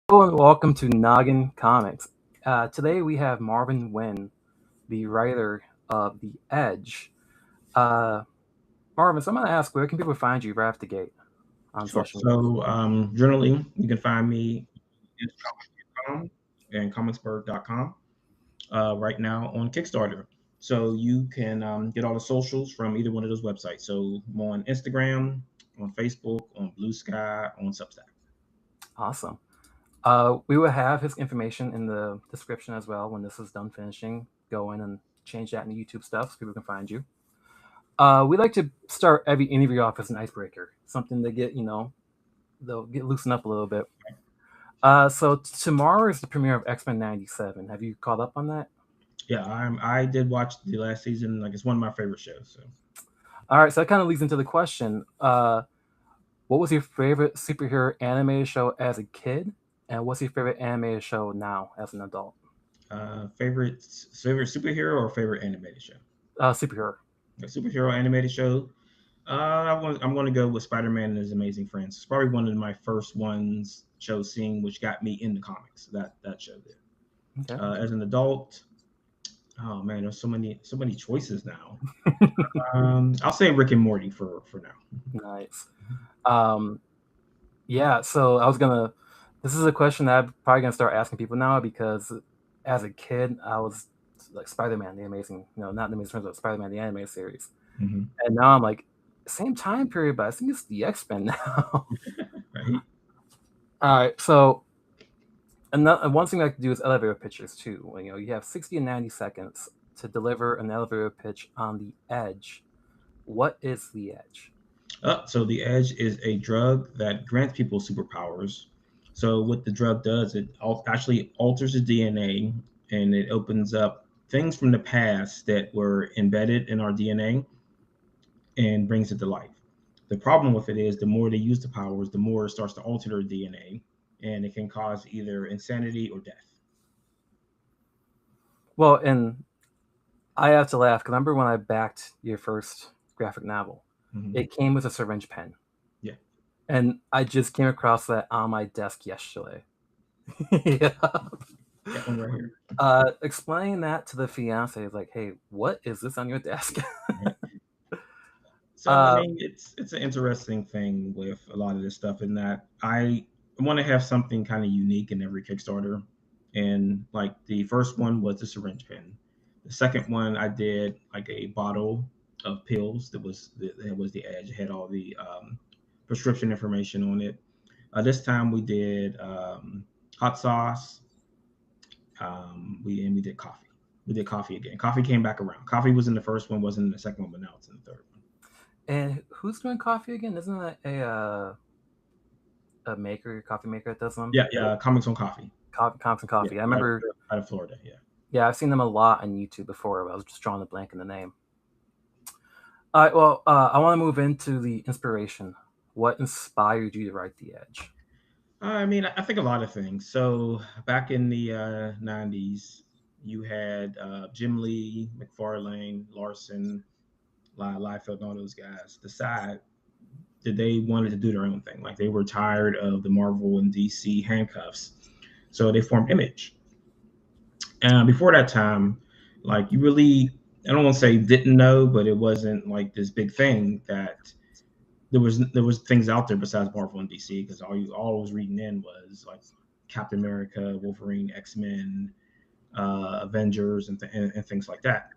Hello and welcome to Noggin Comics. Today we have Marvin Wynn, the writer of The Edge. Uh, Marvin, so I'm going to ask, where can people find you right off the gate on Sure. social media? So, generally, you can find me at comics.com and comicsburg.com right now on Kickstarter. So you can get all the socials from either one of those websites. So I'm on Instagram, on Facebook, on Blue Sky, on Substack. Awesome. We will have his information in the description as well when this is done finishing. Go in and change that in the YouTube stuff so people can find you. We like to start every interview off as an icebreaker, something to get, they'll get loosened up a little bit. So tomorrow is the premiere of X-Men 97. Have you caught up on that? Yeah, I did watch the last season. Like it's one of my favorite shows. So All right, so that kind of leads into the question. What was your favorite superhero animated show as a kid, and what's your favorite animated show now as an adult? favorite superhero or favorite animated show? Superhero. A superhero animated show. I'm going to go with Spider-Man and His Amazing Friends. It's probably one of my first ones show seeing, which got me into comics. That show did. Okay. As an adult, oh man, there's so many choices now. I'll say Rick and Morty for now. Nice. Um, yeah. So I was gonna. This is a question that I'm probably gonna start asking people now because as a kid I was like Spider-Man, the Amazing. Not the Amazing Friends, but Spider-Man, the animated series. Hmm. And now I'm like, same time period, but I think it's the X-Men now. Right? All right. So and one thing I like to do is elevator pitches too. You have 60 and 90 seconds to deliver an elevator pitch on the edge. What is the edge? So the Edge is a drug that grants people superpowers. So what the drug does, it actually alters the DNA and it opens up things from the past that were embedded in our DNA and brings it to life. The problem with it is the more they use the powers, the more it starts to alter their DNA, and it can cause either insanity or death. Well, and I have to laugh because I remember when I backed your first graphic novel, Hmm. it came with a syringe pen. Yeah, And I just came across that on my desk yesterday. Yeah. got one right here. Explaining that to the fiance is like, hey, what is this on your desk? Right. So I uh, mean, it's an interesting thing with a lot of this stuff in that I want to have something kind of unique in every Kickstarter, and like the first one was the syringe pen. The second one I did like a bottle of pills that was the Edge. It had all the prescription information on it. This time we did hot sauce. We did coffee. We did coffee again. Coffee came back around. Coffee was in the first one, wasn't in the second one, but now it's in the third one. and who's doing coffee again? Isn't that a maker, coffee maker that does them? Yeah, yeah. Comics on Coffee. Constant Yeah, Coffee. I out of, remember. out of Florida. Yeah. Yeah, I've seen them a lot on YouTube before. But I was just drawing a blank in the name. All right. Well, I want to move into the inspiration. What inspired you to write The Edge? I mean, I think a lot of things. So back in the '90s, you had Jim Lee, McFarlane, Larson, Liefeld, and all those guys decide that they wanted to do their own thing. Like they were tired of the Marvel and DC handcuffs, so they formed Image. And before that time, like you really, I don't want to say didn't know, but it wasn't like this big thing that there was things out there besides Marvel and DC because all I was reading in was like Captain America, Wolverine, X Men, Avengers, and things like that.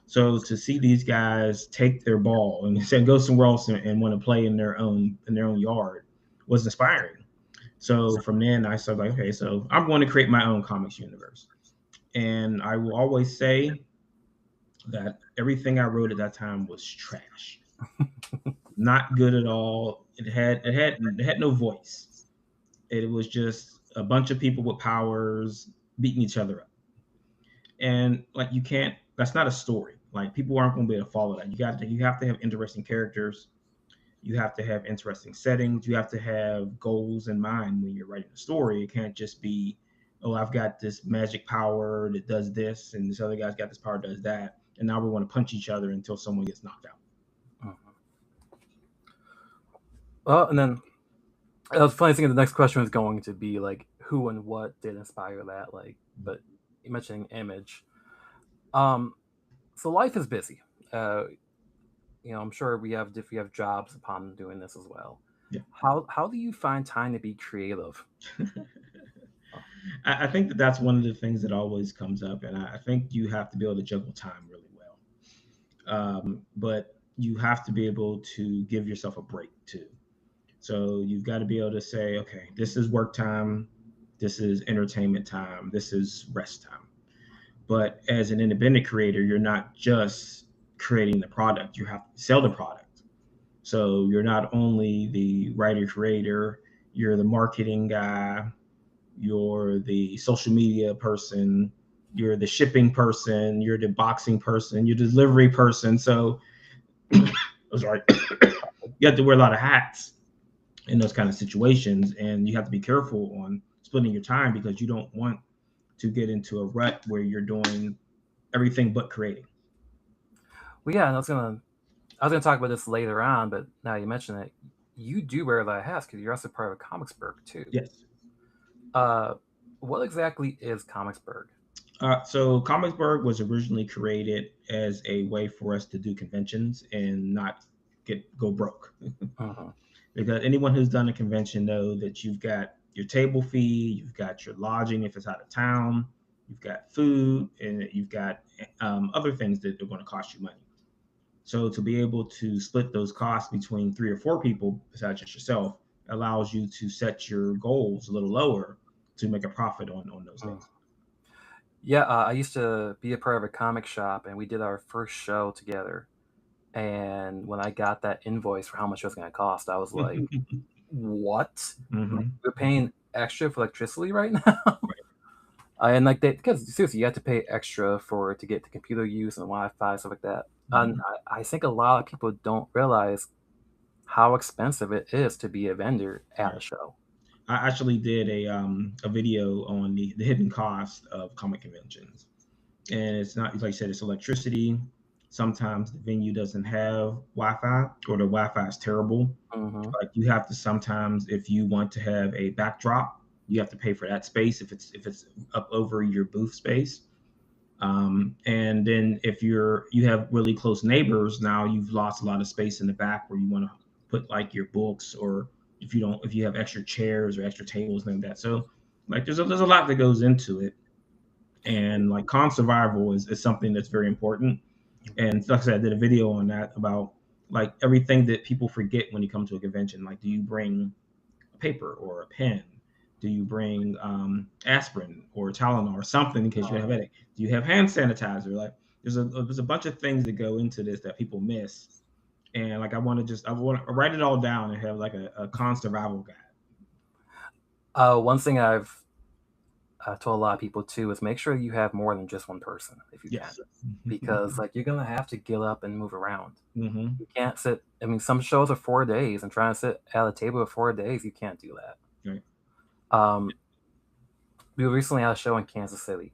So to see these guys take their ball and say go somewhere else and want to play in their own yard was inspiring. So from then I started like, okay, so I'm going to create my own comics universe, and I will always say that everything I wrote at that time was trash, not good at all. It had no voice. It was just a bunch of people with powers beating each other up. And like you can't that's not a story. Like people aren't going to be able to follow that. You have to have interesting characters. You have to have interesting settings. You have to have goals in mind when you're writing a story. It can't just be, oh, I've got this magic power that does this, and this other guy's got this power that does that, and now we want to punch each other until someone gets knocked out. Mhm. Well, and then the funny thing, the next question was going to be like, who and what did inspire that. Like, but you mentioning image. Um, so life is busy. Uh, I'm sure we have jobs upon doing this as well. Yeah. How do you find time to be creative? Oh, I think that that's one of the things that always comes up, and I think you have to be able to juggle time really well. But you have to be able to give yourself a break too. So you've got to be able to say, okay, this is work time, this is entertainment time, this is rest time. But as an independent creator, you're not just creating the product, you have to sell the product. So you're not only the writer creator, you're the marketing guy, you're the social media person, you're the shipping person, you're the boxing person, you're the delivery person. So I'm sorry, you have to wear a lot of hats in those kind of situations, and you have to be careful on splitting your time because you don't want to get into a rut where you're doing everything but creating. well, yeah, and I was gonna talk about this later on, but now you mention it, you do wear that hat because you're also part of Comicsburg too. Yes. Uh, what exactly is Comicsburg? So Comicsburg was originally created as a way for us to do conventions and not get go broke. Uh-huh. Because anyone who's done a convention know that you've got your table fee, you've got your lodging if it's out of town, you've got food, and you've got other things that are going to cost you money. So to be able to split those costs between three or four people besides just yourself allows you to set your goals a little lower to make a profit on those Uh. days. Yeah, I used to be a part of a comic shop, and we did our first show together. And when I got that invoice for how much it was going to cost, I was like, "What? Like, Hmm. we're paying extra for electricity right now?" And like they, because seriously, you have to pay extra for to get the computer use and Wi-Fi stuff like that. And Hmm. I think a lot of people don't realize how expensive it is to be a vendor at a Right. show. I actually did a video on the hidden cost of comic conventions, and it's not like I said, it's electricity. Sometimes the venue doesn't have Wi-Fi, or the Wi-Fi is terrible. Hmm. Like you have to sometimes, if you want to have a backdrop, you have to pay for that space if it's up over your booth space. And then if you have really close neighbors, now you've lost a lot of space in the back where you want to put like your books, or if you have extra chairs or extra tables and like that. So like there's a lot that goes into it, and like con survival is something that's very important. And like I said, I did a video on that about like everything that people forget when you come to a convention. Like, do you bring a paper or a pen? Do you bring aspirin or Tylenol or something in case you have a headache? Do you have hand sanitizer? Like, there's a bunch of things that go into this that people miss. And like, I want to write it all down and have like a con survival guide. One thing I've told a lot of people too is make sure you have more than just one person if you can, Yes. because like you're gonna have to get up and move around. Hmm. You can't sit. I mean, some shows are 4 days, and trying to sit at a table for 4 days, you can't do that. Right. Um, we recently had a show in Kansas City,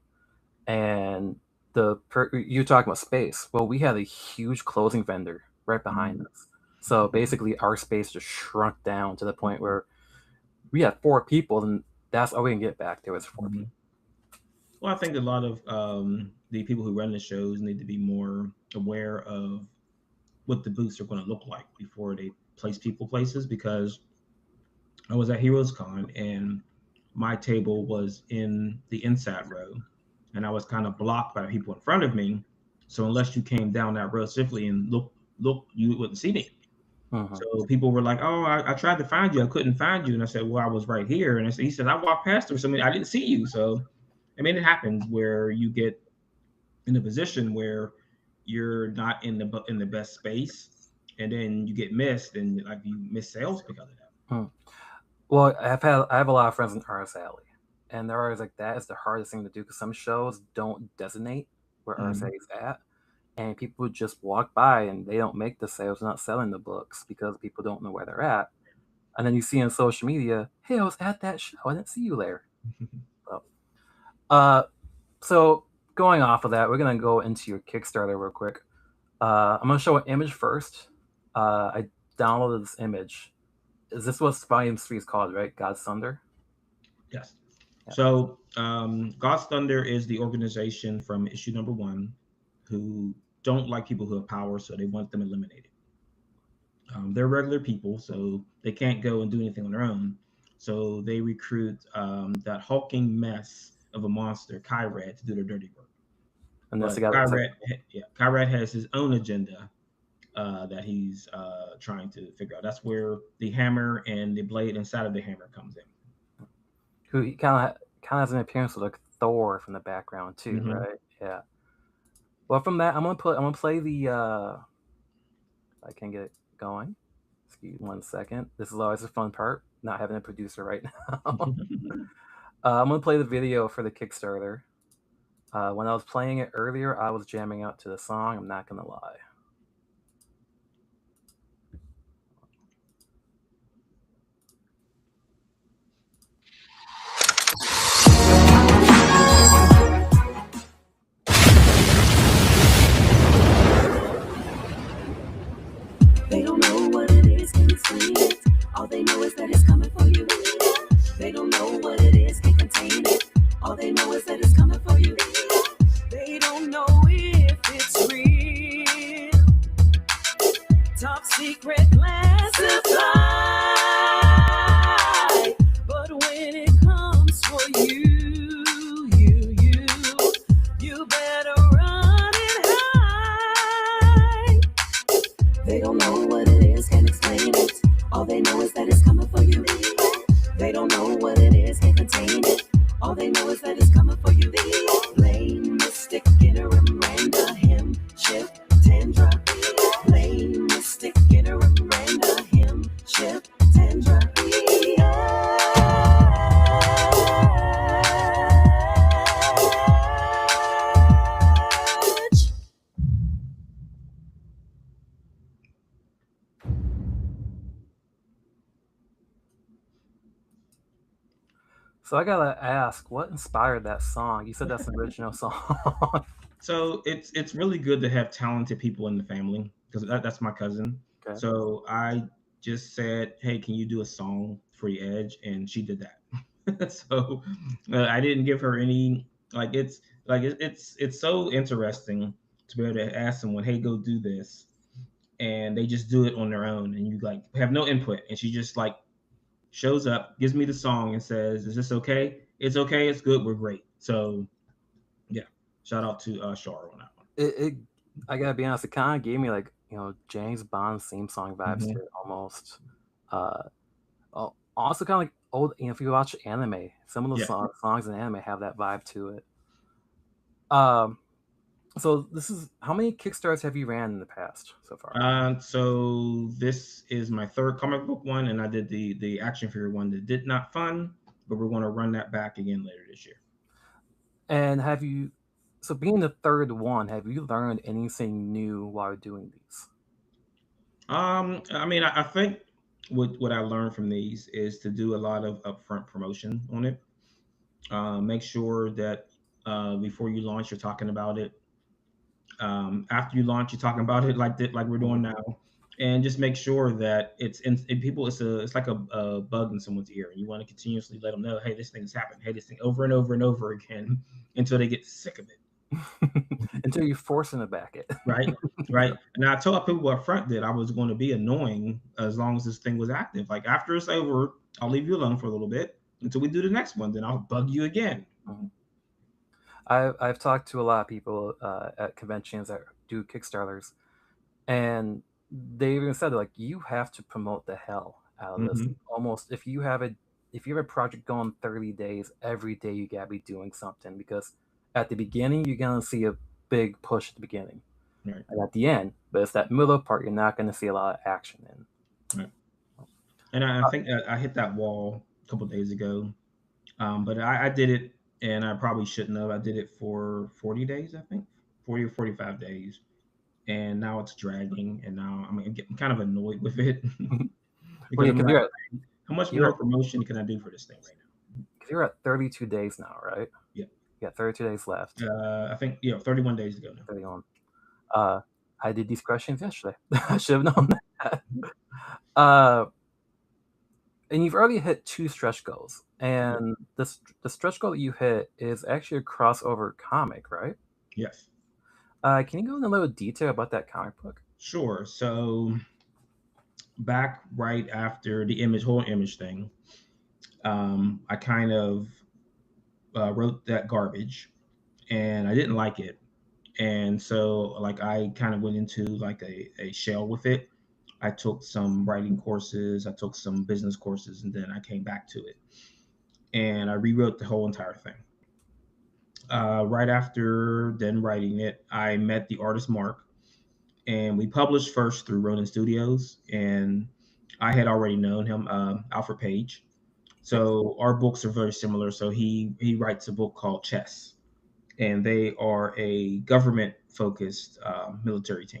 and you talking about space. Well, we had a huge clothing vendor right behind Mhm. us, so basically our space just shrunk down to the point where we had 4 people, and that's all we can get back. There was 4 people. Mhm. Well, I think a lot of the people who run the shows need to be more aware of what the booths are going to look like before they place people places, because I was at Heroes Con and my table was in the inside row, and I was kind of blocked by people in front of me. So unless you came down that row swiftly and look, you wouldn't see me. Hmm. So people were like, "Oh, I tried to find you, I couldn't find you," and I said, "Well, I was right here." And he said, "I walked past her, so I didn't see you." So I mean, it happens where you get in a position where you're not in the best space, and then you get missed, and like you miss sales because of that. Hmm. Well, I have a lot of friends in Artist Alley, and they're always like that is the hardest thing to do because some shows don't designate where Artist Mhm. Alley is at, and people just walk by and they don't make the sales, not selling the books because people don't know where they're at. And then you see on social media, "Hey, I was at that show. I didn't see you there." So, uh, so going off of that, we're gonna go into your Kickstarter real quick. I'm gonna show an image first. I downloaded this image. Is this what Volume 3 is called, right? God's Thunder? Yes. Yeah. So, God's Thunder is the organization from issue number one who don't like people who have power, so they want them eliminated. They're regular people, so they can't go and do anything on their own. So they recruit that hulking mess of a monster, Kyrad, to do their dirty work. And that's the But guy that looks like. Kyrad has his own agenda that he's trying to figure out. That's where the hammer and the blade inside of the hammer comes Who he kind of has an appearance of like Thor from the background too, in. right? Yeah. Well, from that, I'm gonna play the. I can get it going. Excuse 1 second. This is always a fun part. Not having a producer right now. Hmm. I'm gonna play the video for the Kickstarter. When I was playing it earlier, I was jamming out to the song. I'm not gonna lie. They don't know what it is, can explain it. All they know is that it's coming for you. They don't know what it is, can contain it. All they know is that it's coming for you. They don't know if it's real. Top secret classified. But when it comes for you, you better run and hide. They don't know what it is, can't explain it. All they know is that it's coming for you. They don't know what it is, can't contain it. All they know is that it's coming for you. Blame, mystic, interim, randa, him, ship, tendra. Blame, mystic, interim, randa, him, ship, tendra. So I gotta ask, what inspired that song? You said that's an original song. So it's really good to have talented people in the family because that's my cousin. Okay. So I just said, "Hey, can you do a song for the Edge?" And she did that. So I didn't give her any it's so interesting to be able to ask someone, "Hey, go do this," and they just do it on their own, and you like have no input, and she just like shows up, gives me the song, and says, "Is this okay? It's okay. It's good. We're great." So yeah, shout out to Shar on that one. it I gotta be honest, it kind of gave me like James Bond's theme song vibes to Hmm. it almost. Also kind of like old. If you watch anime, some of the Yeah. songs in anime have that vibe to it. Um, so this is how many Kickstarters have you ran in the past so far? So this is my third comic book one, and I did the action figure one that did not fun, but we're going to run that back again later this year. And have you, so being the third one, have you learned anything new while doing these? I mean, I think what I learned from these is to do a lot of upfront promotion on it. Make sure that before you launch, you're talking about it. After you launch, you're talking about it like we're doing Mhm. now, and just make sure that in people. It's like a bug in someone's ear, and you want to continuously let them know, hey, this thing has happened. Hey, this thing over and over and over again until they get sick of it. Until you force them to back it. Right, right. And I told people up front that I was going to be annoying as long as this thing was active. Like after it's over, I'll leave you alone for a little bit until we do the next one. Then I'll bug you again. Mhm. I've talked to a lot of people at conventions that do Kickstarters, and they even said like you have to promote the hell out of this. Hmm. Almost if you have a project going 30 days, every day you gotta be doing something because at the beginning you're gonna see a big push at the beginning Right, and at the end, but it's that middle part you're not gonna see a lot of action in. right. And I think I hit that wall a couple days ago. But I did it, and I probably shouldn't have. I did it for 40 days, I think, 40 or 45 days, and now it's dragging. And now I'm getting kind of annoyed with it Well, because yeah, I'm because like, how much you're more promotion can I do for this thing right now? because you're at 32 days now, right? Yeah, You got 32 days left. I think 31 days to go now. 31. Uh, I did these questions yesterday. I should have known that. Uh, and you've already hit 2 stretch goals, and the stretch goal that you hit is actually a crossover comic, right? Yes. Can you go into a little detail about that comic book? Sure. So back right after the whole image thing, I kind of wrote that garbage, and I didn't like it. And so, like, I kind of went into like a shell with it. I took some writing courses, I took some business courses, and then I came back to it and I rewrote the whole entire thing. Right after then writing it, I met the artist Mark, and we published first through Ronin Studios. And I had already known him, Alfred Page. Yep. So our books are very similar. So he writes a book called Chess, and they are a government focused military team.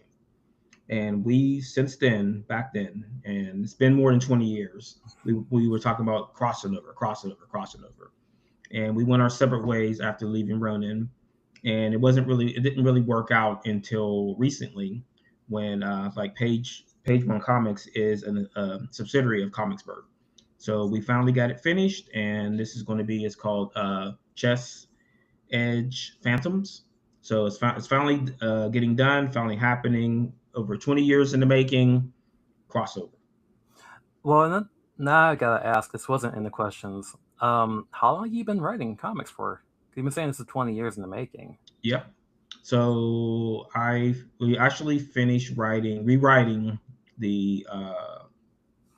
And we, since then, back then, and it's been more than 20 years, we were talking about crossing over. And we went our separate ways after leaving Ronin. And it didn't really work out until recently when like Page One Comics is a subsidiary of Comicsburg. So we finally got it finished, and this is going to be, it's called Chess Edge Phantoms. So it's finally getting done, finally happening. Over 20 years in the making, crossover. Well, and then, now I gotta ask. This wasn't in the questions. How long have you been writing comics for? You've been saying this is 20 years in the making. Yep. So we actually finished rewriting the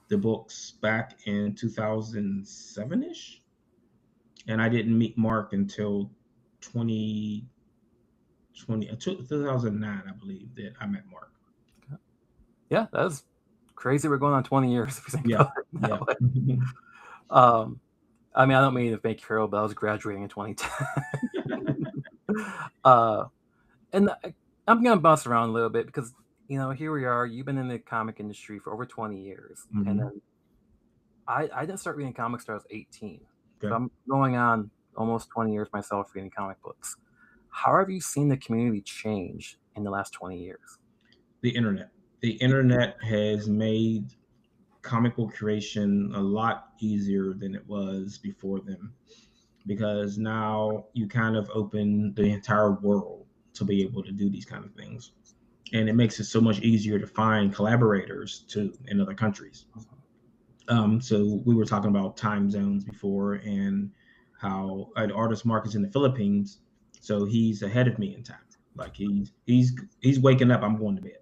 books back in 2007 ish, and I didn't meet Mark until 2009, I believe, that I met Mark. Yeah, that's crazy. We're going on 20 years if you think Yeah, about it that yeah. way. I mean, I don't mean to make you feel, but I was graduating in 2010. And I'm gonna bounce around a little bit because here we are. You've been in the comic industry for over 20 years, and Mhm. then I didn't start reading comics until I was 18. So Okay. I'm going on almost 20 years myself reading comic books. How have you seen the community change in the last 20 years? The internet. The internet has made comic book creation a lot easier than it was before then, because now you kind of open the entire world to be able to do these kind of things, and it makes it so much easier to find collaborators too in other countries. So we were talking about time zones before, and how an artist Mark is in the Philippines, so he's ahead of me in time. Like he's waking up, I'm going to bed.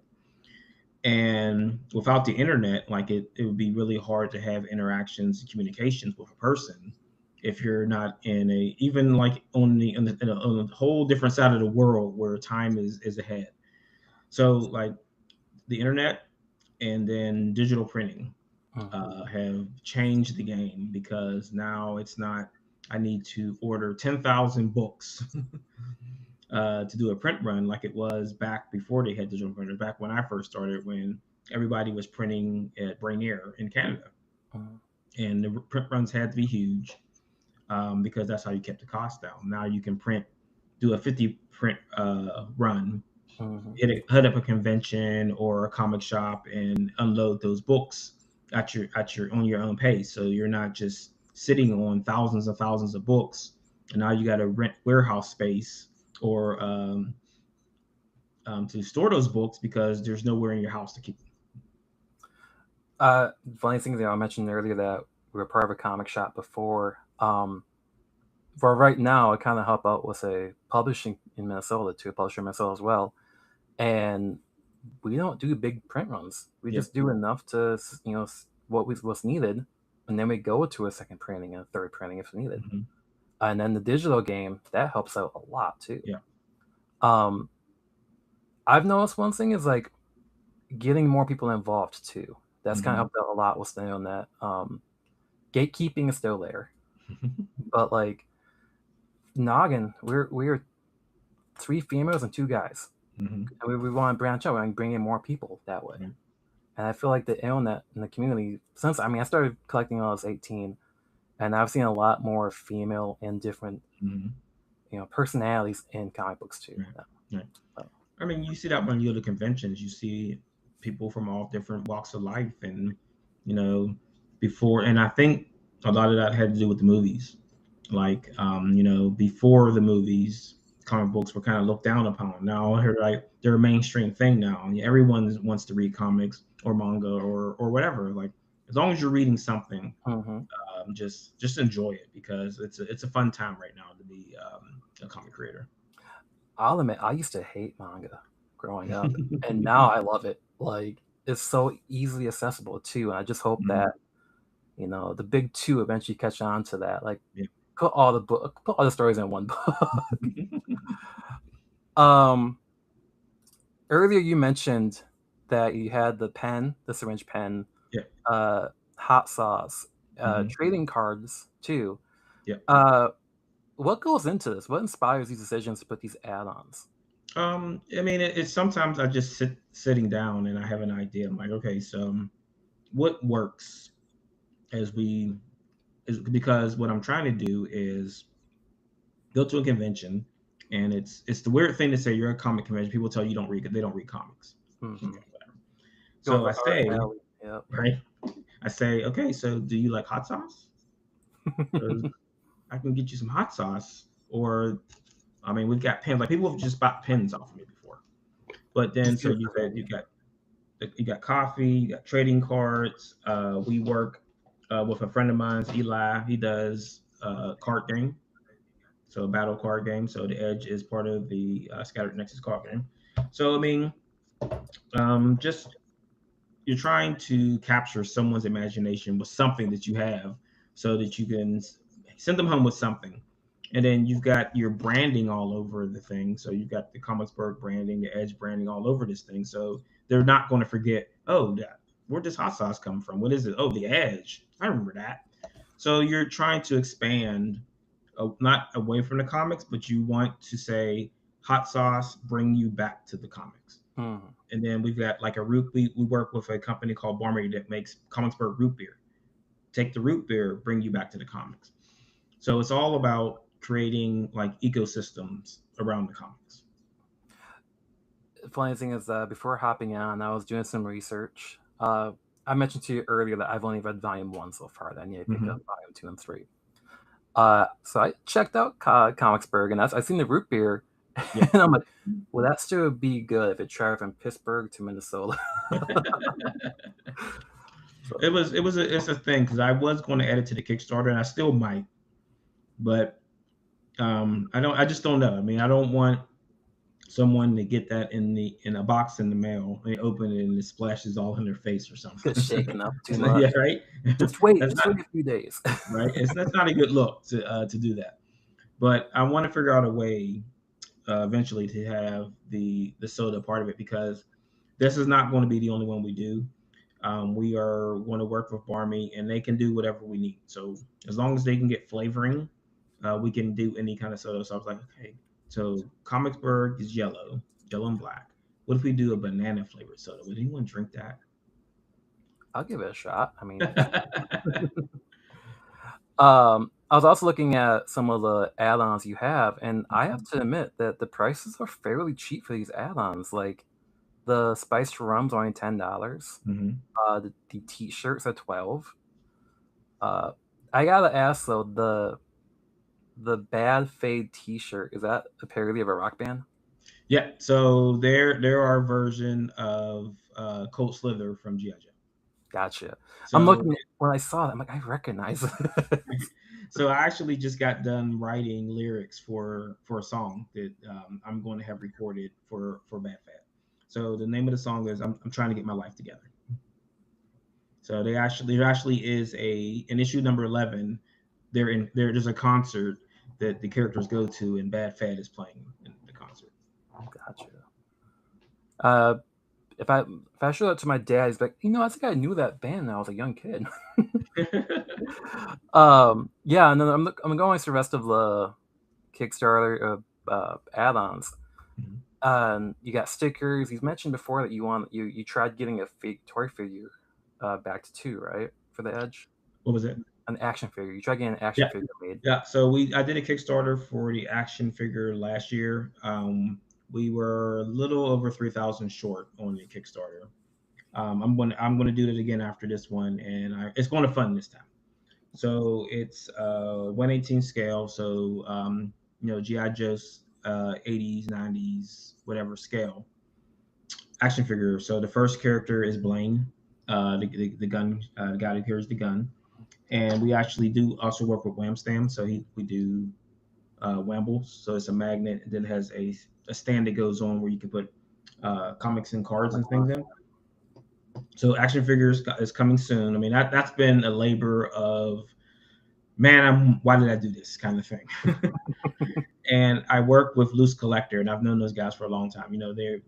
And without the internet, like it would be really hard to have interactions and communications with a person if you're not in a, even like on a whole different side of the world where time is ahead. So like the internet and then digital printing have changed the game, because now it's not, I need to order 10,000 books to do a print run like it was back before they had digital printers. Back when I first started, when everybody was printing at Brainier in Canada, and the print runs had to be huge, because that's how you kept the cost down. Now you can do a 50 print run, hit up a convention or a comic shop, and unload those books at your on your own pace. So you're not just sitting on thousands and thousands of books, and now you got to rent warehouse space or to store those books because there's nowhere in your house to keep them. Funny thing that I mentioned earlier that we were part of a comic shop before. For right now, I kind of help out with a publishing in Minnesota too, a publisher in Minnesota as well, and we don't do big print runs. We just do enough to what's needed, and then we go to a second printing and a third printing if needed. And then the digital game that helps out a lot too. Yeah. I've noticed one thing is like getting more people involved too. That's kind of helped out a lot with staying on that. Gatekeeping is still there, but like Noggin, we're 3 females and 2 guys, and we want to branch out and bring in more people that way. And I feel like the internet and the community, since I started collecting when I was 18, and I've seen a lot more female and different personalities in comic books too. Right. I mean, you see that when you go to conventions, you see people from all different walks of life, and before, and I think a lot of that had to do with the movies. Like, before the movies, comic books were kind of looked down upon. Now I heard like they're a mainstream thing now. Everyone wants to read comics or manga or whatever. Like, as long as you're reading something, Mm-hmm. just enjoy it, because it's a fun time right now to be a comic creator. I'll admit, I used to hate manga growing up, and now I love it. Like, it's so easily accessible too, and I just hope Mhm. that the big two eventually catch on to that. Like, Yeah. put all the stories in one book. um, Earlier you mentioned that you had the syringe pen, Yeah. uh, hot sauce, Mhm. trading cards too. Yeah. Uh, what goes into this? What inspires these decisions to put these add-ons? I mean, it's sometimes I just sitting down and I have an idea. I'm like, okay, so what works as we is because what I'm trying to do is go to a convention, and it's the weird thing to say you're at a comic convention. People tell you they don't read comics. Mm-hmm. Okay, whatever. Going So I for art say, alley. Yep. right? I say, okay, so do you like hot sauce? 'Cause I can get you some hot sauce, or I mean, we've got pens. Like, people have just bought pens off of me before. But then, Just so do it you for said me. you got coffee, you got trading cards. We work with a friend of mine, Eli. He does card game, so a battle card game. So the Edge is part of the Scattered Nexus card game. So I mean, just you're trying to capture someone's imagination with something that you have, so that you can send them home with something. And then you've got your branding all over the thing. So you've got the Comicsburg branding, the Edge branding all over this thing. So they're not going to forget, oh, where does hot sauce come from? What is it? Oh, the Edge. I remember that. So you're trying to expand, not away from the comics, but you want to say hot sauce bring you back to the comics. Mm. And then we've got like a root. We work with a company called Barmery that makes Comicsburg root beer. Take the root beer, bring you back to the comics. So it's all about creating like ecosystems around the comics. Funny thing is, before hopping on, I was doing some research. I mentioned to you earlier that I've only read volume one so far. That I need to pick Mm-hmm. up volume two and three. So I checked out Comicsburg, and I seen the root beer, Yeah. and I'm like, well, that still would be good if it traveled from Pittsburgh to Minnesota. So, It's a thing, because I was going to add it to the Kickstarter, and I still might, but I just don't know. I mean, I don't want someone to get that in a box in the mail. They open it and it splashes all in their face or something. gets shaken up too It's much. yeah, right. That's Just not wait a few days. right. That's not a good look to do that. But I want to figure out a way eventually to have the soda part of it, because this is not going to be the only one we do. We are going to work with Barmy, and they can do whatever we need. So as long as they can get flavoring, we can do any kind of soda. So I was like, okay, so Comicsburg is yellow and black. What if we do a banana flavored soda? Would anyone drink that? I'll give it a shot. I mean, I was also looking at some of the add-ons you have, and I have to admit that the prices are fairly cheap for these add-ons. Like the spiced rum's only $10. Mhm. The t-shirts are 12. Uh, I gotta ask though, the Bad Fade t-shirt, is that a parody of a rock band? Yeah. So there are version of Colt Slither from GI Joe. Gotcha. I'm So looking when I saw that, I'm like, I recognize it. so I actually just got done writing lyrics for a song that I'm going to have recorded for Bad Fat. So the name of the song is I'm trying to get my life together. So there actually is in issue number 11. There's a concert that the characters go to, and Bad Fat is playing in the concert. Gotcha. Uh, if I showed that to my dad, he's like, I think I knew that band when I was a young kid. Yeah, and then I'm going through the rest of the Kickstarter add-ons. Mhm. You got stickers. You mentioned before that you tried getting a fake toy figure back to two, right? For the Edge, What was it? an action figure. You tried getting an action Yeah, figure made. yeah. So I did a Kickstarter for the action figure last year. We were a little over 3,000 short on the Kickstarter. I'm gonna do it again after this one, and it's going to fun this time. So it's 1/18 scale. So GI Joe's 80s, 90s, whatever scale action figure. So the first character is Blaine, the gun, the guy who carries the gun, and we actually do also work with Wham Stam. So we do Wambles. So it's a magnet that has a stand that goes on where you can put comics and cards and things in. So action figures is coming soon. I mean that's been a labor of man, why did I do this kind of thing? And I work with Loose Collector, and I've known those guys for a long time.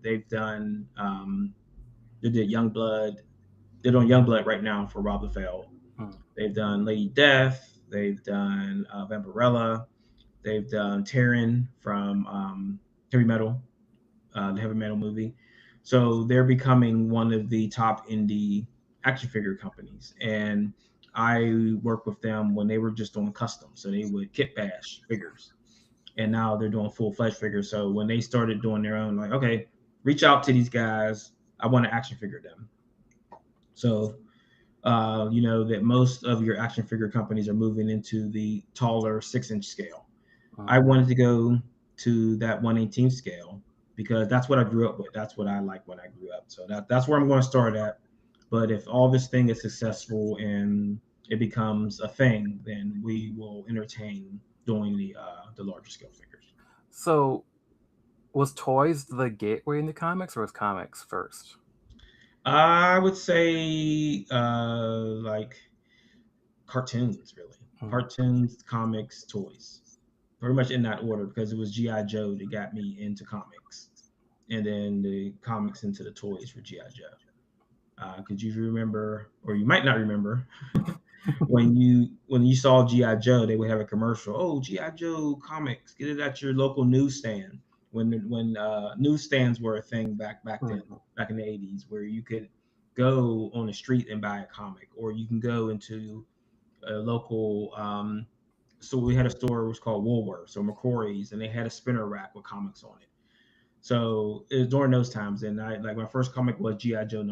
They've done they did Youngblood. They're doing Youngblood right now for Rob LaFell. They've done Lady Death. They've done Vampirella. They've done Terran from Heavy Metal, the Heavy Metal movie. So they're becoming one of the top indie action figure companies. And I worked with them when they were just doing custom. So they would kit bash figures. And now they're doing full fledged figures. So when they started doing their own, like, okay, reach out to these guys. I want to action figure them. So you know that most of your action figure companies are moving into the taller 6-inch scale. I wanted to go to that 1/18 scale because that's what I grew up with. That's what I like when I grew up. So that's where I'm going to start at. But if all this thing is successful and it becomes a thing, then we will entertain doing the larger scale figures. So, was toys the gateway into comics, or was comics first? I would say like cartoons, really. Cartoons, comics, toys. Pretty much in that order because it was GI Joe that got me into comics, and then the comics into the toys for GI Joe. Could you remember, or you might not remember, when you saw GI Joe, they would have a commercial. Oh, GI Joe comics, get it at your local newsstand. When newsstands were a thing back then, back in the 80s, where you could go on the street and buy a comic, or you can go into a local so we had a store, it was called Woolworths or McCrory's, and they had a spinner rack with comics on it. So it was during those times, and I like my first comic was GI Joe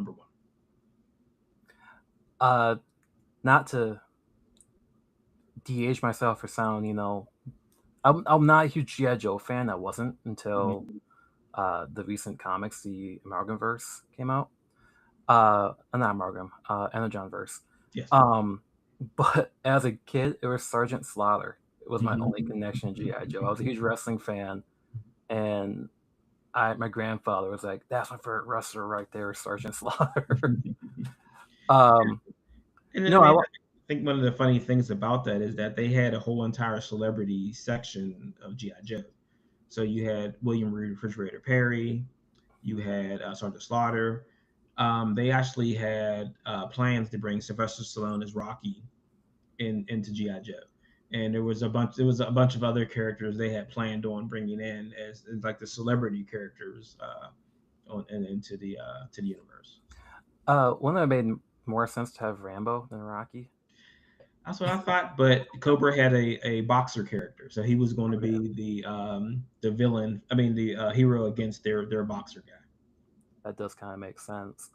#1. Not to de-age myself or sound, I'm not a huge GI Joe fan. I wasn't until the recent comics, the Amalgamverse came out. Not Amalgam, Energonverse. Yes. But as a kid, it was Sergeant Slaughter. It was my only connection to GI Joe. I was a huge wrestling fan, and my grandfather was like, "That's my favorite wrestler right there, Sergeant Slaughter." And then, I think one of the funny things about that is that they had a whole entire celebrity section of GI Joe. So you had William Refrigerator Perry, you had Sergeant Slaughter. They actually had plans to bring Sylvester Stallone as Rocky into GI Joe, and there was a bunch of other characters they had planned on bringing in as like the celebrity characters into the universe. Wouldn't it have made more sense to have Rambo than Rocky? That's what I thought, but Cobra had a boxer character, so he was going to be the villain. I mean, the hero against their boxer guy. That does kind of make sense.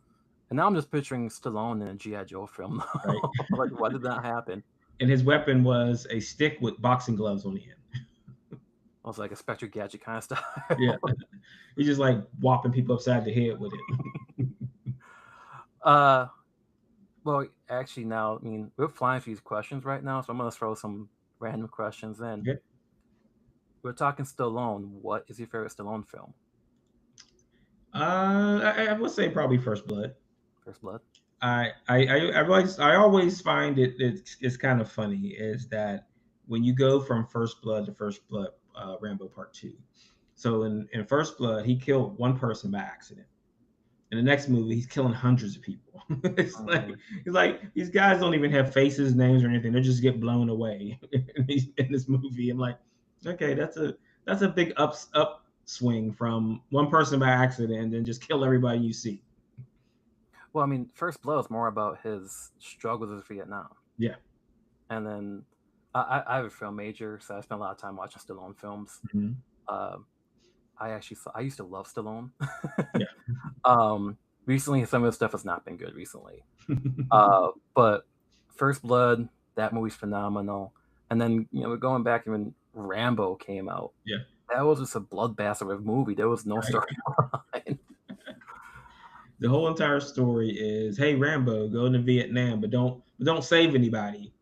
And now I'm just picturing Stallone in a GI Joe film. Right. Like, why did that happen? And his weapon was a stick with boxing gloves on the end. It was like a Spectre Gadget kind of style. Yeah, he's just like whopping people upside the head with it. Well, actually, now, I mean, we're flying through these questions right now, so I'm going to throw some random questions in. Okay. We're talking Stallone. What is your favorite Stallone film? I would say probably First Blood. First Blood. I always find it's kind of funny is that when you go from First Blood to First Blood, Rambo Part 2. So in First Blood, he killed one person by accident. In the next movie, he's killing hundreds of people. It's like these guys don't even have faces, names, or anything. They just get blown away in this movie. I'm like, okay, that's a big upswing from one person by accident and then just kill everybody you see. Well, I mean, First Blood is more about his struggles with Vietnam. Yeah. And then I have a film major, so I spent a lot of time watching Stallone films. I used to love Stallone. Yeah. recently some of the stuff has not been good recently. But First Blood, that movie's phenomenal. And then going back when Rambo came out, Yeah. that was just a bloodbath of a movie. There was no Right. storyline. The whole entire story is, hey, Rambo, go to Vietnam, but don't save anybody.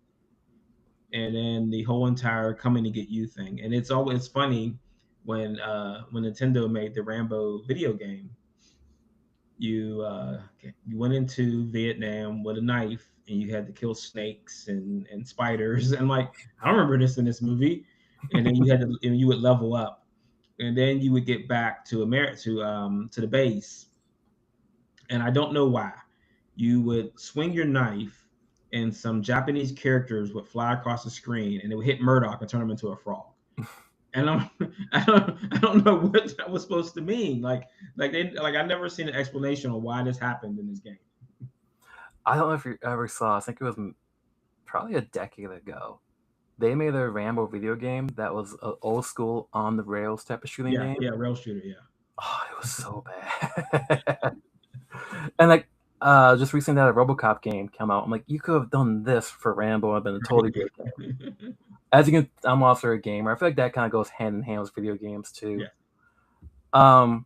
And then the whole entire coming to get you thing. And it's funny when Nintendo made the Rambo video game, you went into Vietnam with a knife and you had to kill snakes and spiders. And like, I don't remember this in this movie. And then you would level up, and then you would get back to America to the base. And I don't know why. You would swing your knife, and some Japanese characters would fly across the screen, and it would hit Murdoch and turn him into a frog. And I don't know what that was supposed to mean. Like I never seen an explanation on why this happened in this game. I don't know if you ever saw. I think it was probably a decade ago. They made a Rambo video game that was an old school on the rails type of shooting Yeah, game. yeah, rail shooter, yeah. Oh, it was so bad. And like just recently that a RoboCop game came out. I'm like, you could have done this for Rambo and been a totally great game. As you can, I'm also a gamer. I feel like that kind of goes hand in hand with video games too. Yeah.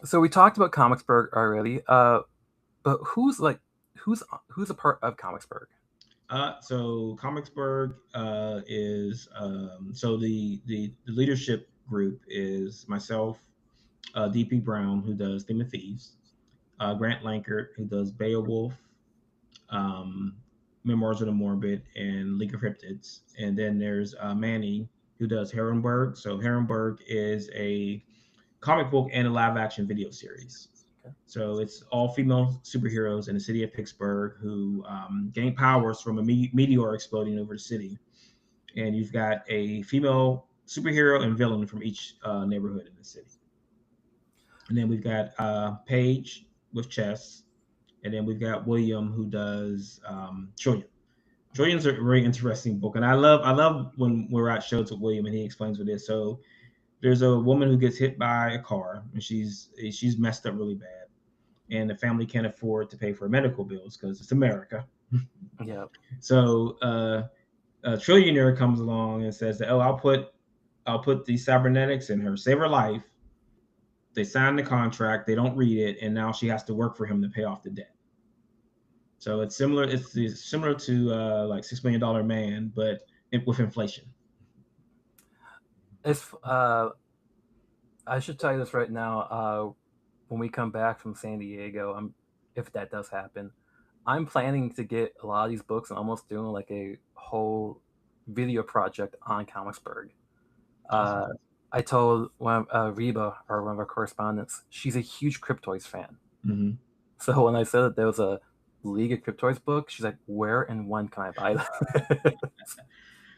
So we talked about Comicsburg already. But who's a part of Comicsburg? So Comicsburg is so the leadership group is myself, DP Brown, who does Theme of Thieves, Grant Lankert, who does Beowulf, um, Memoirs of the Morbid, and League of Cryptids. And then there's Manny, who does Herrenberg. So Herrenberg is a comic book and a live action video series. Okay. So it's all female superheroes in the city of Pittsburgh who gain powers from a meteor exploding over the city. And you've got a female superhero and villain from each neighborhood in the city. And then we've got Paige with chess. And then we've got William, who does Trillion. Trillion's a very interesting book, and I love when we're at shows with William and he explains what it is. So there's a woman who gets hit by a car and she's messed up really bad, and the family can't afford to pay for medical bills because it's America. Yeah. So a trillionaire comes along and says that, oh, I'll put the cybernetics in her, save her life. They sign the contract, they don't read it, and now she has to work for him to pay off the debt. So it's similar. It's similar to like $6 Million Man, but with inflation. It's I should tell you this right now. When we come back from San Diego, if that does happen, I'm planning to get a lot of these books and almost doing like a whole video project on Comicsburg. Awesome. I told Reba, or one of our correspondents, she's a huge Cryptoids fan. Mm-hmm. So when I said that there was a League of Cryptoids book, she's like, "Where and when can I buy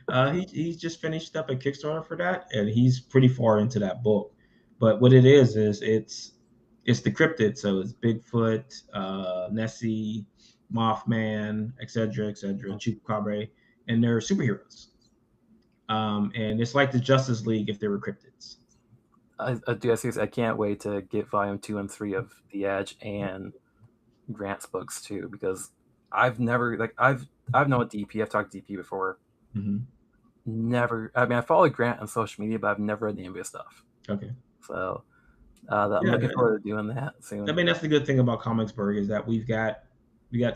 that?" He's just finished up a Kickstarter for that, and he's pretty far into that book. But what it is it's the cryptid, so it's Bigfoot, Nessie, Mothman, etc., Chupacabra, and they're superheroes. And it's like the Justice League if they were cryptids. I can't wait to get volume 2 and 3 of The Edge and Grant's books too, because I've never I've known DP. I've talked to DP before. Mm-hmm. Never. I mean, I follow Grant on social media, but I've never read any of his stuff. Okay. So I'm looking forward to doing that soon. I mean, that's the good thing about Comicsburg is that we got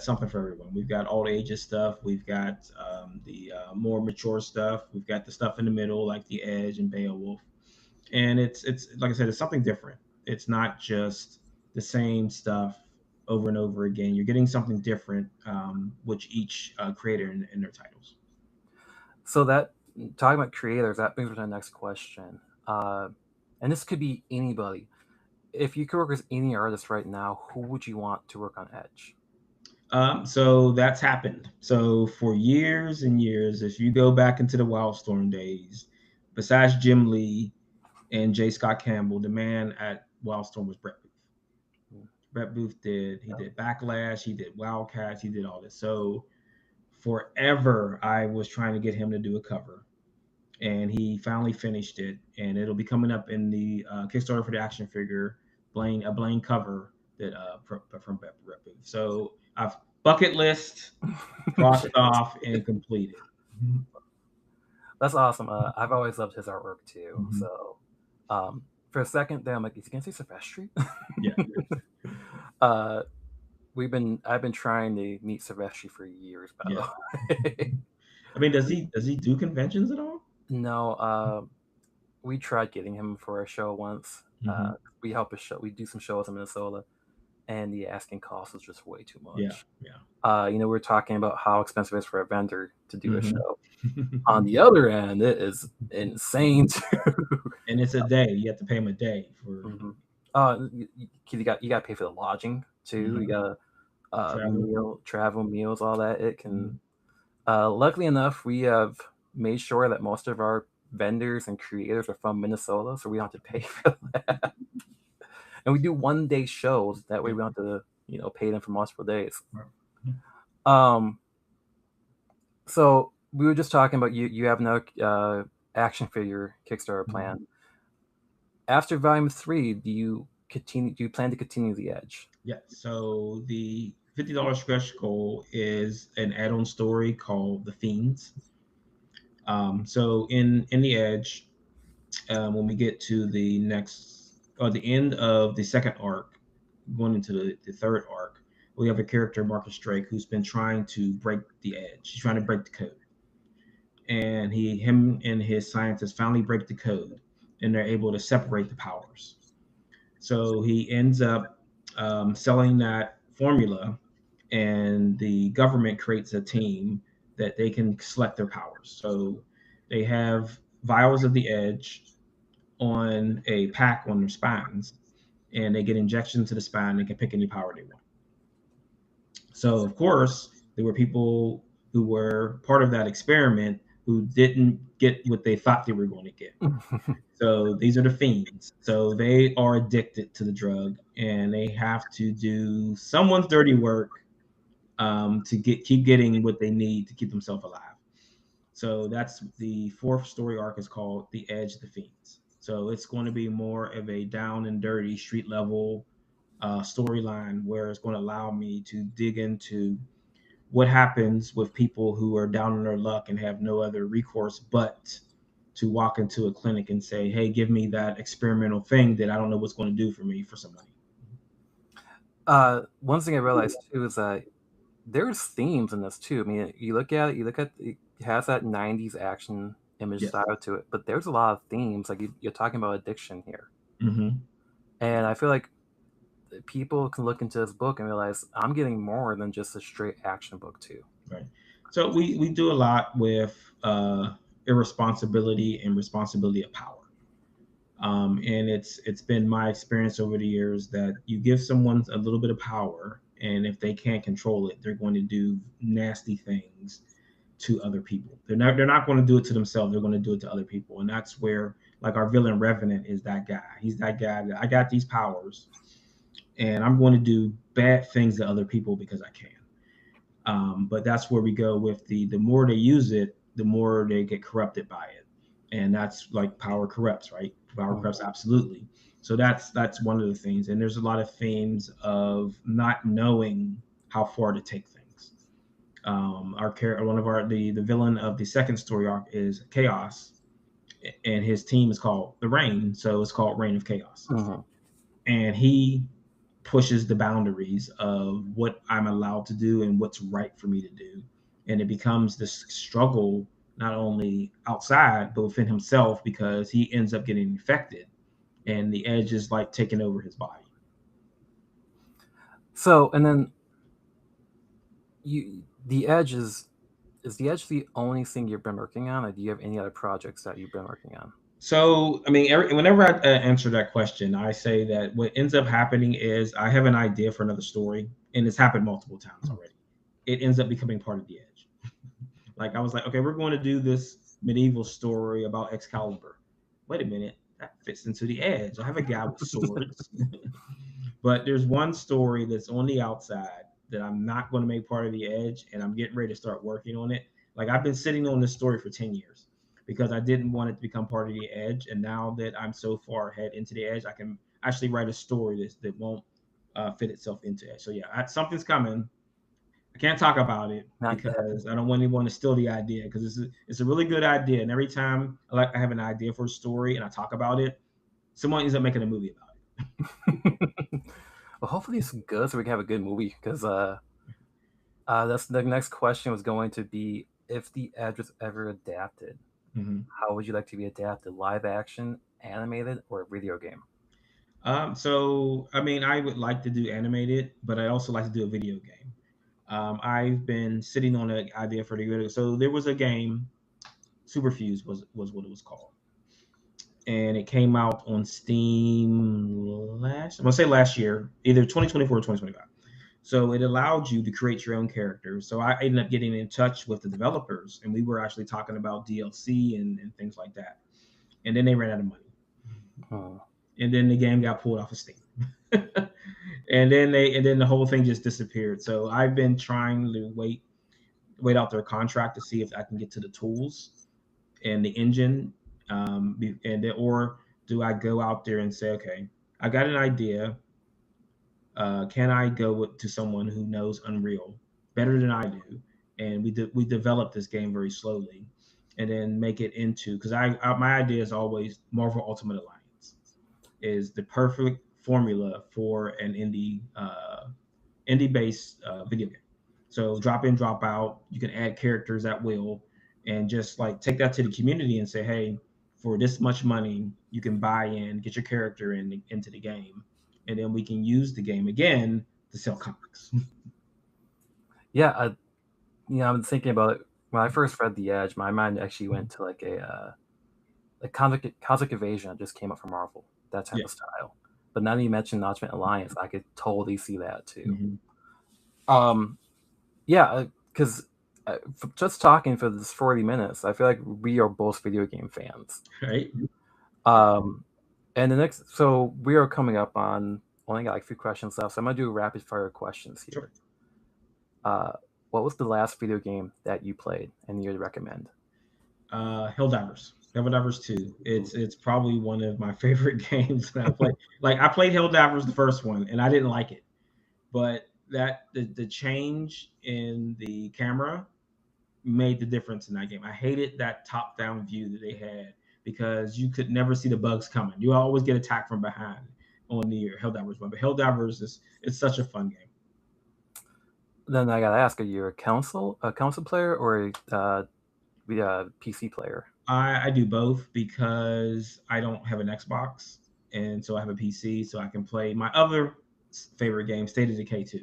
something for everyone. We've got all ages stuff. We've got the more mature stuff. We've got the stuff in the middle like The Edge and Beowulf. And it's like I said, it's something different. It's not just the same stuff over and over again. You're getting something different, which each creator in their titles. So that talking about creators, that brings me to the next question. And this could be anybody. If you could work with any artist right now, who would you want to work on Edge? So that's happened. So for years and years, if you go back into the Wildstorm days, besides Jim Lee and J. Scott Campbell, the man at Wildstorm was Brett Booth. Brett Booth did Backlash, he did Wildcats, he did all this. So forever I was trying to get him to do a cover, and he finally finished it, and it'll be coming up in the Kickstarter for the action figure Blaine cover that from Rep Booth. So I've bucket list crossed off and completed. That's awesome. I've always loved his artwork too. Mhm. So, for a second there, I'm like, is he gonna say Silvestri? Yeah. uh, I've been trying to meet Silvestri for years, by Yeah. the way. I mean, does he do conventions at all? No, we tried getting him for a show once. Hmm. We help a show. We do some shows in Minnesota, and the asking cost was just way too Yeah. much. Yeah. We're talking about how expensive it is for a vendor to do a Hmm. show. On the other end, it is insane too. And it's a day. You have to pay him a day for Hmm. You got to pay for the lodging too. You Mhm. got Travel. travel, meals, all that. It can. Mhm. Luckily enough, we have made sure that most of our vendors and creators are from Minnesota, so we don't have to pay for that. And we do 1 day shows. That way, Yeah. we don't have to pay them for multiple days. Right. Mhm. Um, so we were just talking about you have no action figure Kickstarter Mhm. plan. After Volume 3, do you plan to continue the Edge? Yeah. So the $50 stretch goal is an add-on story called The Fiends. So in the Edge, when we get to the next or the end of the second arc, going into the third arc, we have a character, Marcus Drake, who's been trying to break the Edge. He's trying to break the code, and him and his scientists finally break the code, and they're able to separate the powers. So he ends up selling that formula, and the government creates a team that they can select their powers. So they have vials of the Edge on a pack on their spines, and they get injections to the spine. They can pick any power they want. So of course, there were people who were part of that experiment who didn't get what they thought they were going to get. So these are the fiends. So they are addicted to the drug, and they have to do someone's dirty work to keep getting what they need to keep themselves alive. So that's the fourth story arc is called The Edge of the Fiends. So it's going to be more of a down and dirty street level storyline where it's going to allow me to dig into what happens with people who are down on their luck and have no other recourse but to walk into a clinic and say, "Hey, give me that experimental thing that I don't know what's going to do for me for some money." One thing I realized too is that there's themes in this too. I mean, it has that '90s action image Yes. style to it, but there's a lot of themes. Like you're talking about addiction here, Hmm. and I feel like people can look into this book and realize I'm getting more than just a straight action book too. Right. So we do a lot with irresponsibility and responsibility of power. And it's been my experience over the years that you give someone a little bit of power, and if they can't control it, they're going to do nasty things to other people. They're not going to do it to themselves. They're going to do it to other people, and that's where like our villain Revenant is that guy. He's that guy that I got these powers, and I'm going to do bad things to other people because I can. But that's where we go with the more they use it, the more they get corrupted by it, and that's like power corrupts, right? Power corrupts absolutely. So that's one of the things, and there's a lot of themes of not knowing how far to take things. Our character, one of our the villain of the second story arc is Chaos, and his team is called the Rain, so it's called Reign of Chaos, Mm-hmm. and he pushes the boundaries of what I'm allowed to do and what's right for me to do. And it becomes this struggle, not only outside, but within himself, because he ends up getting infected and the Edge is like taking over his body. So, and then the Edge is the Edge the only thing you've been working on, or do you have any other projects that you've been working on? So, I mean, whenever I answer that question, I say that what ends up happening is I have an idea for another story, and it's happened multiple times already. It ends up becoming part of the Edge. Like I was like, okay, we're going to do this medieval story about Excalibur. Wait a minute, that fits into the Edge. I have a guy with swords. But there's one story that's on the outside that I'm not going to make part of the Edge, and I'm getting ready to start working on it. Like I've been sitting on this story for 10 years because I didn't want it to become part of the Edge. And now that I'm so far ahead into the Edge, I can actually write a story that won't fit itself into it. So yeah, something's coming. I can't talk about it Not yet. because I don't want anyone to steal the idea, because it's a really good idea. And every time I have an idea for a story and I talk about it, someone ends up making a movie about it. Well, hopefully it's good so we can have a good movie. Because that's the next question was going to be, if the Edge was ever adapted, how would you like to be adapted? Live action, animated, or a video game? So I mean, I would like to do animated, but I also like to do a video game. I've been sitting on an idea for the video. So there was a game, Superfuse was what it was called, and it came out on Steam I'm gonna say last year, either 2024 or 2025. So it allowed you to create your own character. So I ended up getting in touch with the developers, and we were actually talking about DLC and things like that. And then they ran out of money. Oh. And then the game got pulled off of Steam. and then the whole thing just disappeared. So I've been trying to wait out their contract to see if I can get to the tools and the engine, or do I go out there and say, okay, I got an idea. Can I go to someone who knows Unreal better than I do, and we develop this game very slowly, and then make it into, because my idea is always Marvel Ultimate Alliance is the perfect formula for an indie based video game. So drop in, drop out. You can add characters at will, and just like take that to the community and say, hey, for this much money, you can buy in, get your character into the game, and then we can use the game again to sell comics. Yeah, I'm thinking about it. When I first read The Edge, my mind actually went to like a Cosmic Invasion that just came up from Marvel, that type of style. But now that you mentioned Ultimate Alliance, I could totally see that too. Yeah, because just talking for this 40 minutes, I feel like we are both video game fans. Right. And the next, so we are coming up on, only got like a few questions left, so I'm gonna do rapid fire questions here. Sure. What was the last video game that you played and you'd recommend? Helldivers 2. It's probably one of my favorite games that I played. Like, I played Helldivers, the first one, and I didn't like it, but the change in the camera made the difference in that game. I hated that top-down view that they had, because you could never see the bugs coming. You always get attacked from behind on the Helldivers one. But Helldivers it's such a fun game. Then I gotta ask, are you a console player or a PC player? I do both, because I don't have an Xbox, and so I have a PC, so I can play my other favorite game, State of Decay 2.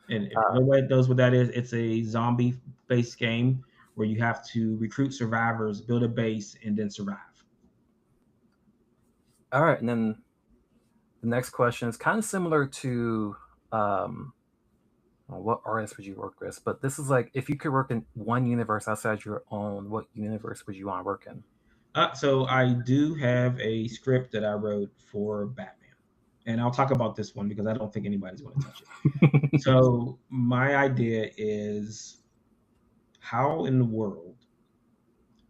And if nobody knows what that is, it's a zombie-based game where you have to recruit survivors, build a base, and then survive. All right, and then the next question is kind of similar to what artist would you work with? But this is like, if you could work in one universe outside your own, what universe would you want to work in? So I do have a script that I wrote for Batman. And I'll talk about this one because I don't think anybody's going to touch it. So my idea is, how in the world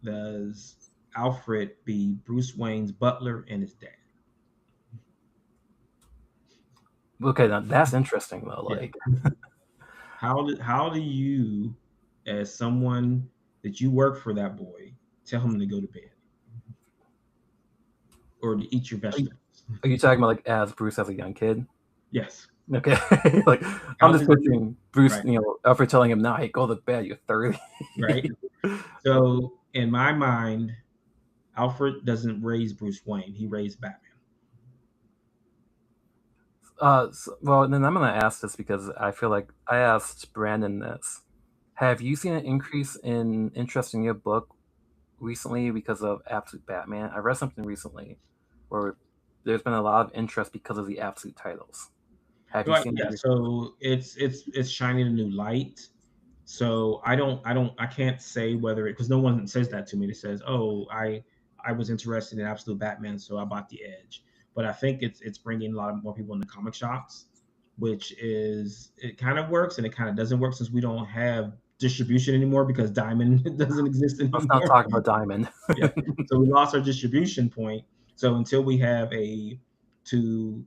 does Alfred be Bruce Wayne's butler and his dad? Okay, now that's interesting though. Like, how do you, as someone that you work for that boy, tell him to go to bed or to eat your vegetables? Are you talking about like as Bruce as a young kid? Yes. Okay. Like, I'm just picturing Bruce, right. Alfred telling him, "No, hey, go to bed. You're 30." Right. So in my mind, Alfred doesn't raise Bruce Wayne; he raised Batman. Well, then I'm going to ask this because I feel like I asked Brandon this. Have you seen an increase in interest in your book recently because of Absolute Batman? I read something recently where there's been a lot of interest because of the Absolute titles. Have you seen that? So it's shining a new light. So I can't say whether because no one says that to me. It says, "Oh, I was interested in Absolute Batman, so I bought the Edge." But I think it's bringing a lot more people in the comic shops, which it kind of works and it kind of doesn't work, since we don't have distribution anymore because Diamond doesn't exist anymore. Let's not talk about Diamond. Yeah. So we lost our distribution point. So until we have a to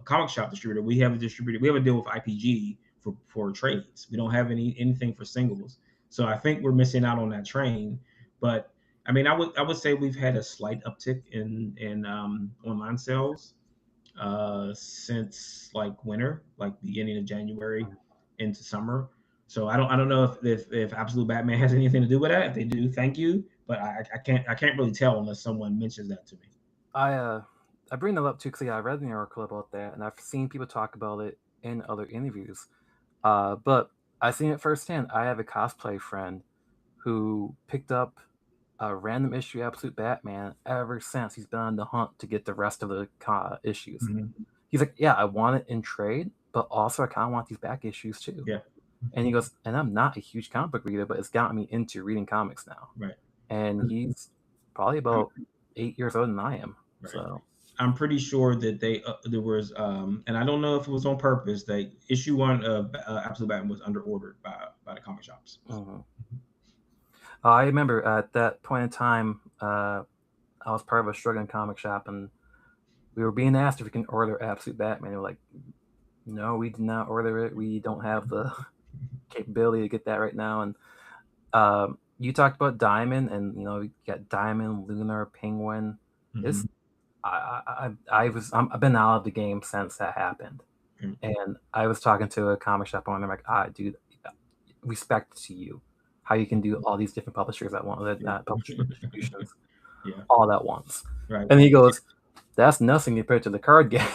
comic shop distributor. We have a distributor. We have a deal with IPG for trades. We don't have anything for singles. So I think we're missing out on that train. But I mean, I would say we've had a slight uptick in online sales since like winter, like beginning of January into summer. So I don't know if Absolute Batman has anything to do with that. If they do, thank you. But I can't really tell unless someone mentions that to me. I bring that up too because I read an article about that, and I've seen people talk about it in other interviews. But I've seen it firsthand. I have a cosplay friend who picked up a random issue of Absolute Batman ever since he's been on the hunt to get the rest of the issues. Mm-hmm. He's like, yeah, I want it in trade, but also I kind of want these back issues too. Yeah. And he goes, and I'm not a huge comic book reader, but it's gotten me into reading comics now. Right. And he's probably about 8 years older than I am. Right. So I'm pretty sure that there was and I don't know if it was on purpose. That issue 1 of Absolute Batman was under ordered by the comic shops. I remember at that point in time, I was part of a struggling comic shop, and we were being asked if we can order Absolute Batman. They were like, no, we did not order it. We don't have the capability to get that right now. And you talked about Diamond, and you got Diamond, Lunar, Penguin. It's I've been out of the game since that happened, and I was talking to a comic shop owner. I'm like, dude, respect to you, how you can do all these different publishers at once, not publishers but distributions, all at once. Right. And he goes, that's nothing compared to the card game.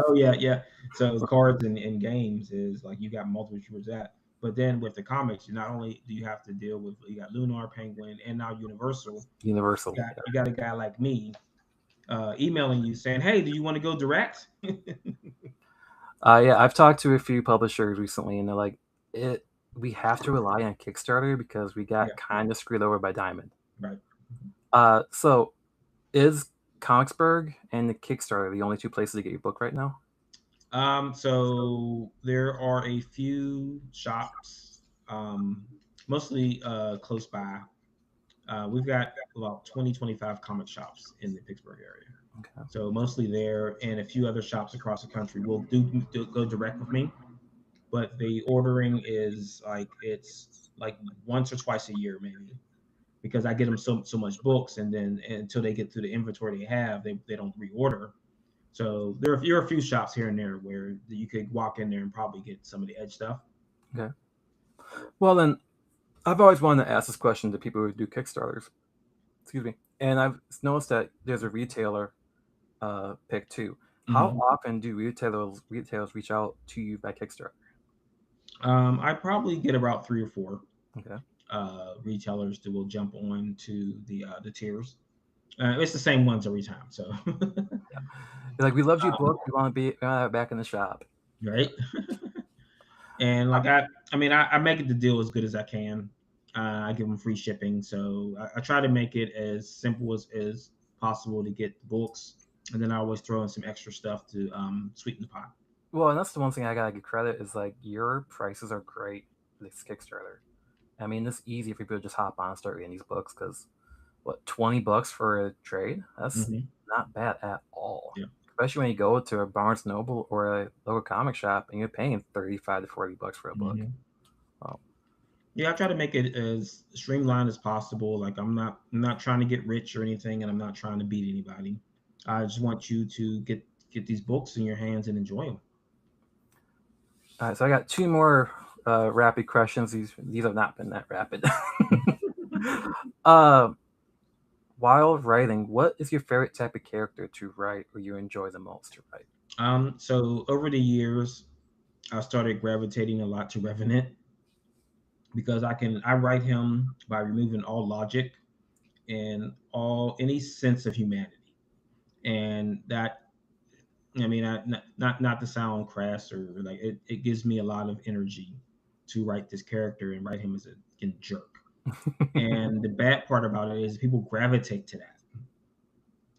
Oh yeah. So cards and games is like you got multiple distributors that. But then with the comics, not only do you have to deal with you got Lunar, Penguin, and now Universal. You got a guy like me emailing you saying, "Hey, do you want to go direct?" Yeah, I've talked to a few publishers recently, and they're like, we have to rely on Kickstarter because we got kind of screwed over by Diamond. Right. So is Comicsburg and the Kickstarter the only two places to get your book right now? So there are a few shops, mostly close by. We've got about 20-25 comic shops in the Pittsburgh area. Okay. So mostly there, and a few other shops across the country will go direct with me. But the ordering is it's like once or twice a year maybe, because I get them so much books, and then until they get through the inventory they have, they don't reorder. So there are a few shops here and there where you could walk in there and probably get some of the edge stuff. Okay. Well, then I've always wanted to ask this question to people who do Kickstarters. Excuse me. And I've noticed that there's a retailer pick too. How often do retailers reach out to you by Kickstarter? I probably get about 3 or 4 retailers that will jump on to the tiers. It's the same ones every time. So You're like, we loved your book. We want to have it back in the shop. Right. And like I make it the deal as good as I can. I give them free shipping, so I try to make it as simple as possible to get the books, and then I always throw in some extra stuff to sweeten the pot. Well, and that's the one thing I gotta give credit is like your prices are great for this Kickstarter. I mean, it's easy for people to just hop on and start reading these books because $20 for a trade? That's not bad at all. Yeah. Especially when you go to a Barnes Noble or a local comic shop and you're paying $35 to $40 for a book. Yeah, I try to make it as streamlined as possible. Like I'm not trying to get rich or anything, and I'm not trying to beat anybody. I just want you to get these books in your hands and enjoy them. All right, so I got 2 more rapid questions. These have not been that rapid. While writing, what is your favorite type of character to write or you enjoy the most to write? So over the years, I started gravitating a lot to Revenant because I write him by removing all logic and any sense of humanity, and that not to sound crass or like it gives me a lot of energy to write this character and write him as a jerk. And the bad part about it is people gravitate to that.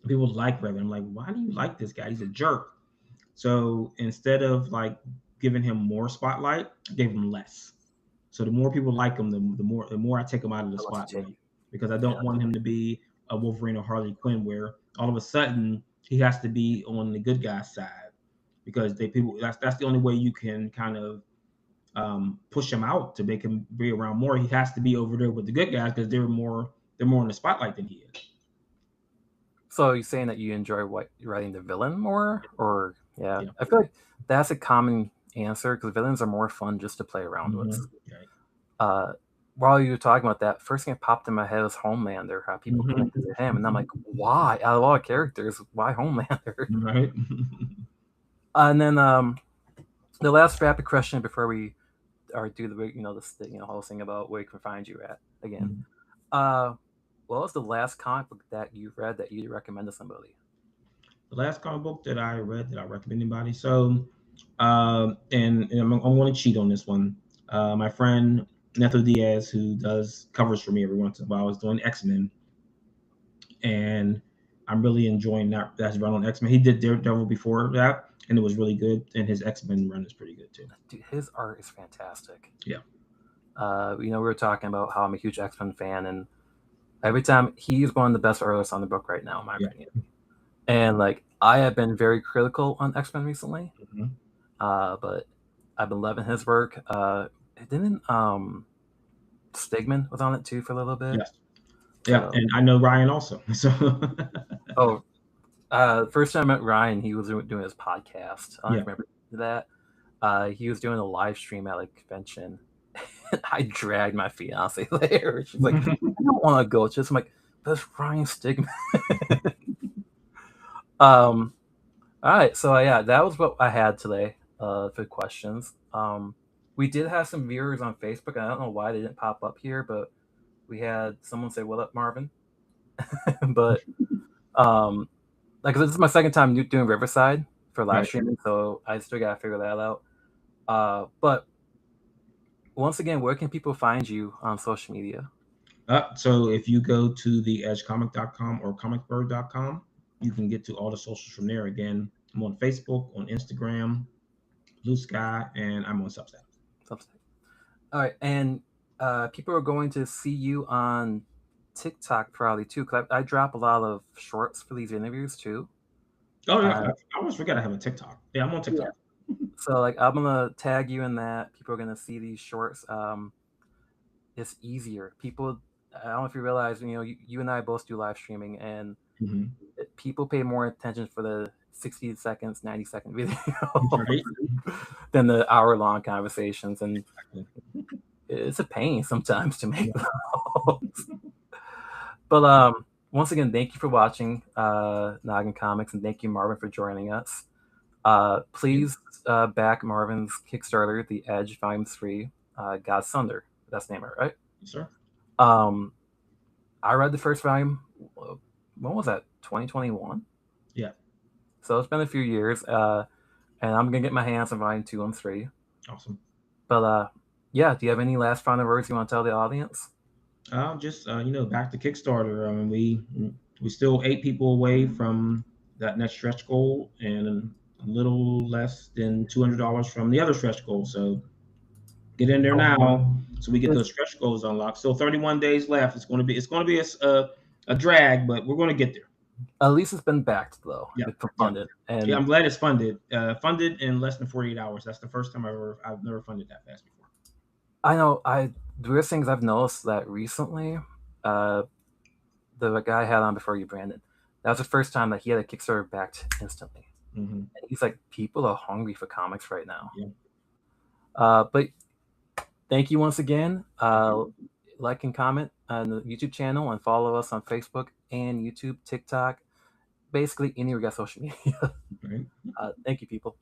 People like Revenant. I'm like, why do you like this guy? He's a jerk. So instead of like giving him more spotlight, I gave him less. So the more people like him, the more I take him out of the spotlight, because I don't want him to be a Wolverine or Harley Quinn where all of a sudden he has to be on the good guy side because that's the only way you can kind of push him out to make him be around more. He has to be over there with the good guys because they're more in the spotlight than he is. So you're saying that you enjoy writing the villain more, or yeah? Yeah. I feel like that's a common answer because villains are more fun just to play around with. Right. While you were talking about that, first thing that popped in my head was Homelander. How people connected to him, and I'm like, why? Out of all the characters, why Homelander? Right. And then the last rapid question before we do the whole thing about where you can find you at again. What was the last comic book that you read that you recommend to somebody? The last comic book that I read that I recommend anybody. So, and I'm going to cheat on this one. My friend Neto Diaz, who does covers for me every once in a while, was doing X-Men, and I'm really enjoying that run on X-Men. He did Daredevil before that, and it was really good. And his X-Men run is pretty good too. Dude, his art is fantastic. Yeah. We were talking about how I'm a huge X-Men fan, and every time he's one of the best artists on the book right now, in my opinion. And like I have been very critical on X-Men recently, but I've been loving his work. Didn't Stigman was on it too for a little bit? Yes. Yeah, and I know Ryan also. So. First time I met Ryan, he was doing his podcast. I don't remember that. He was doing a live stream at a convention. I dragged my fiance there. She's like, I don't want to go. I'm like, that's Ryan Stigman. All right, so yeah, that was what I had today for questions. We did have some viewers on Facebook, and I don't know why they didn't pop up here, but we had someone say, "What up, Marvin?" But like this is my second time doing Riverside for live streaming, so I still gotta figure that out. But once again, where can people find you on social media? So if you go to theedgecomic.com or comicbird.com, you can get to all the socials from there. Again, I'm on Facebook, on Instagram, Blue Sky, and I'm on Substack. All right, and people are going to see you on TikTok probably too, because I drop a lot of shorts for these interviews too. Oh yeah, I always forget I have a TikTok. Yeah, I'm on TikTok. Yeah. So like I'm gonna tag you in that. People are gonna see these shorts. It's easier. People, I don't know if you realize, you and I both do live streaming, and people pay more attention for the 60 seconds, 90-second video than the hour-long conversations, and it's a pain sometimes to make those. But once again, thank you for watching Noggin Comics, and thank you, Marvin, for joining us. Please back Marvin's Kickstarter, The Edge Volume 3, God's Thunder. That's the name of it, right? Yes, sir. I read the first volume. When was that? 2021? Yeah. So it's been a few years, and I'm gonna get my hands on volume 2 and 3. Awesome. But yeah, do you have any last final words you want to tell the audience? Just back to Kickstarter. I mean, we still 8 people away from that next stretch goal, and a little less than $200 from the other stretch goal. So get in there now, so we get those stretch goals unlocked. So 31 days left. It's going to be a drag, but we're going to get there. At least it's been backed though. Yeah, it's funded. And I'm glad it's funded. Funded in less than 48 hours. That's the first time I've never funded that fast before. I know. There are things I've noticed that recently. The guy I had on before you, Brandon, that was the first time that he had a Kickstarter backed instantly. And he's like, people are hungry for comics right now. Yeah. But thank you once again. Like and comment on the YouTube channel, and follow us on Facebook and YouTube, TikTok, basically anywhere you got social media. Thank you, people.